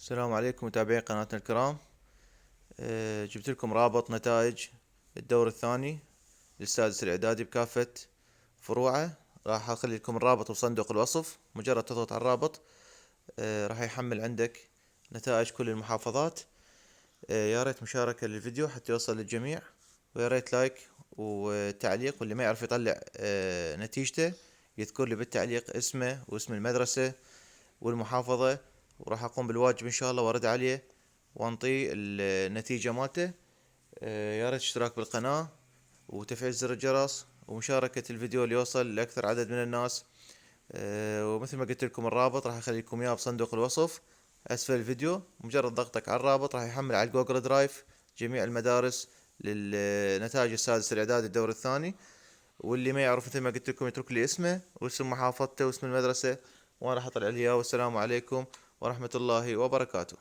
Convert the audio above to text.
السلام عليكم متابعي قناتنا الكرام. جبت لكم رابط نتائج الدور الثاني للسادس الإعدادي بكافة فروعه. راح أخلي لكم الرابط بصندوق الوصف، مجرد تضغط على الرابط راح يحمل عندك نتائج كل المحافظات. يا ريت مشاركة للفيديو حتى يوصل للجميع، ويا ريت لايك وتعليق، واللي ما يعرف يطلع نتيجته يذكر لي بالتعليق اسمه واسم المدرسة والمحافظة، وراح أقوم بالواجب إن شاء الله وأرد عليه وأنطيه النتيجة مالته. يا ريت اشتراك بالقناة وتفعيل زر الجرس ومشاركة الفيديو ليوصل لأكثر عدد من الناس. ومثل ما قلت لكم الرابط راح أخلي لكم إياه بصندوق الوصف أسفل الفيديو. مجرد ضغطك على الرابط راح يحمل على الجوجل درايف جميع المدارس للنتائج السادس الإعدادي الدور الثاني. واللي ما يعرف مثل ما قلت لكم يترك لي اسمه واسم محافظته واسم المدرسة، وأنا راح أطلع عليه. والسلام عليكم ورحمة الله وبركاته.